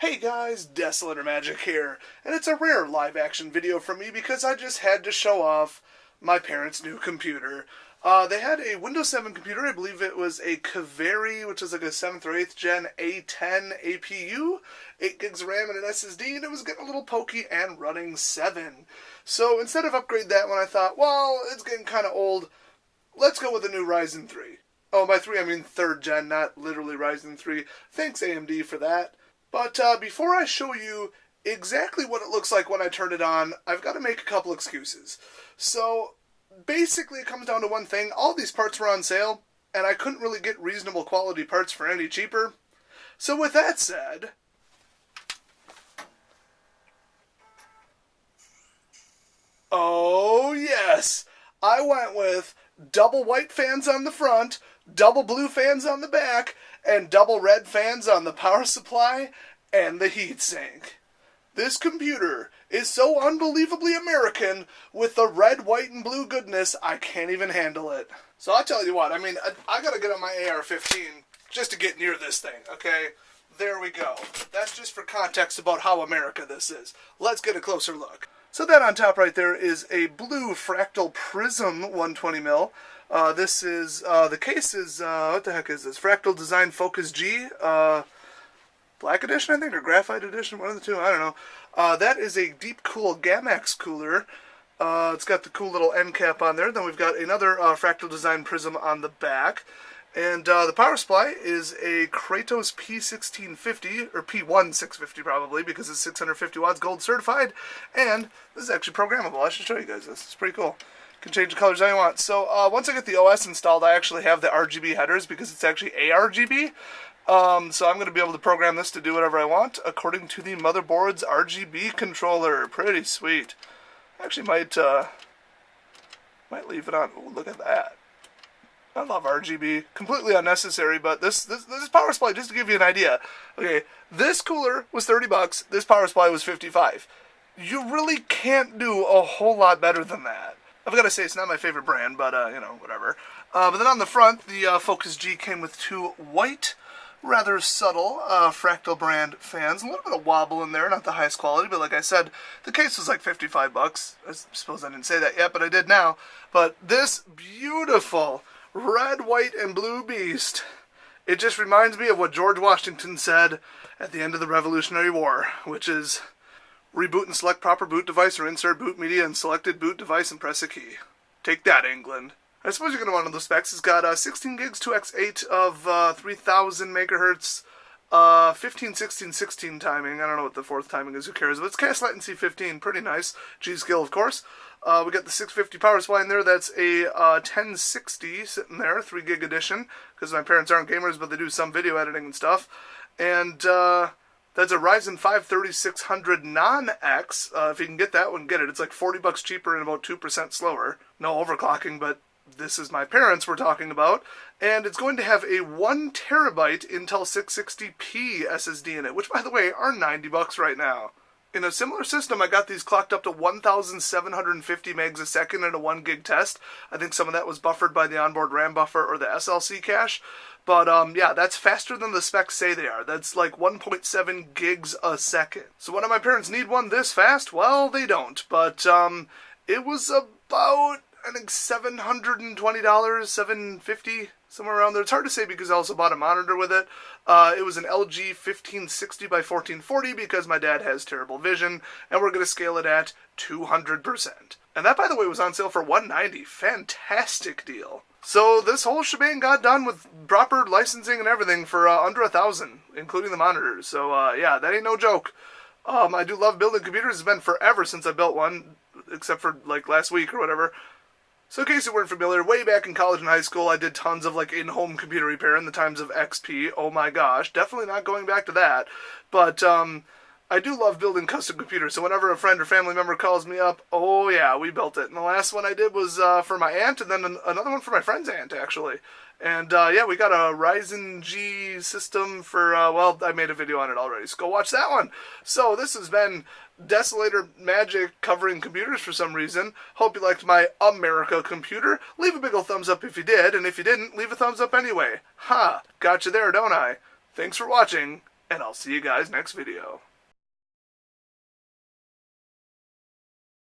Hey guys, Desolator Magic here, and it's a rare live-action video from me because I just had to show off my parents' new computer. They had a Windows 7 computer. I believe it was a Kaveri, which is like a 7th or 8th gen A10 APU, 8 gigs of RAM and an SSD, and it was getting a little pokey and running 7. So instead of upgrade that one, I thought, well, it's getting kind of old, let's go with a new Ryzen 3. Oh, by 3 I mean 3rd gen, not literally Ryzen 3. Thanks AMD for that. But before I show you exactly what it looks like when I turn it on, I've got to make a couple excuses. So basically it comes down to one thing. All these parts were on sale, and I couldn't really get reasonable quality parts for any cheaper. So with that said, oh yes, I went with double white fans on the front, double blue fans on the back, and double red fans on the power supply and the heatsink. This computer is so unbelievably American with the red, white, and blue goodness, I can't even handle it. So I'll tell you what, I mean, I gotta get on my AR-15 just to get near this thing, okay? There we go. That's just for context about how America this is. Let's get a closer look. So that on top right there is a blue fractal prism 120mm. This is, the case is, what the heck is this? Fractal Design Focus G, Black Edition, I think, or Graphite Edition, one of the two, I don't know. That is a Deep Cool Gamex cooler. It's got the cool little end cap on there. Then we've got another Fractal Design prism on the back. And the power supply is a Kratos P1650, or P1650 probably, because it's 650 watts, gold certified. And this is actually programmable. I should show you guys this. It's pretty cool. Can change the colors I want. So once I get the OS installed, I actually have the RGB headers because it's actually ARGB. So I'm going to be able to program this to do whatever I want according to the motherboard's RGB controller. Pretty sweet. Actually might leave it on. Ooh, look at that. I love RGB. Completely unnecessary, but this power supply, just to give you an idea. Okay, this cooler was $30. This power supply was $55. You really can't do a whole lot better than that. I've got to say, it's not my favorite brand, but, you know, whatever. But then on the front, the Focus G came with two white, rather subtle Fractal brand fans. A little bit of wobble in there, not the highest quality, but like I said, the case was like $55. I suppose I didn't say that yet, but I did now. But this beautiful red, white, and blue beast, it just reminds me of what George Washington said at the end of the Revolutionary War, which is, reboot and select proper boot device or insert boot media and selected boot device and press a key. Take that, England. I suppose you're going to want those specs. It's got 16 gigs, 2x8 of 3000 megahertz, 15, 16, 16 timing. I don't know what the fourth timing is, who cares? But it's cast latency 15, pretty nice. G-Skill, of course. We got the 650 power supply in there. That's a 1060 sitting there, 3 gig edition, because my parents aren't gamers, but they do some video editing and stuff. And that's a Ryzen 5 3600 non-X. If you can get that one, get it. It's like $40 cheaper and about 2% slower. No overclocking, but this is my parents we're talking about. And it's going to have a 1 terabyte Intel 660p SSD in it, which, by the way, are $90 right now. In a similar system, I got these clocked up to 1,750 megs a second in a 1 gig test. I think some of that was buffered by the onboard RAM buffer or the SLC cache. But, yeah, that's faster than the specs say they are. That's like 1.7 gigs a second. So why do my parents need one this fast? Well, they don't. But, it was about, I think, $720, $750, somewhere around there. It's hard to say because I also bought a monitor with it. It was an LG 1560 by 1440 because my dad has terrible vision, and we're going to scale it at 200%. And that, by the way, was on sale for $190. Fantastic deal. So this whole shebang got done with proper licensing and everything for under $1,000, including the monitors. So, yeah, that ain't no joke. I do love building computers. It's been forever since I built one, except for, like, last week or whatever. So in case you weren't familiar, way back in college and high school, I did tons of, like, in-home computer repair in the times of XP. Oh my gosh, definitely not going back to that. But, I do love building custom computers, so whenever a friend or family member calls me up, oh yeah, we built it. And the last one I did was for my aunt, and then another one for my friend's aunt, actually. And, yeah, we got a Ryzen G system for, well, I made a video on it already, so go watch that one. So this has been Desolator Magic covering computers for some reason. Hope you liked my America computer. Leave a big ol' thumbs up if you did, and if you didn't, leave a thumbs up anyway. Ha! Got you there, don't I? Thanks for watching. and I'll see you guys next video.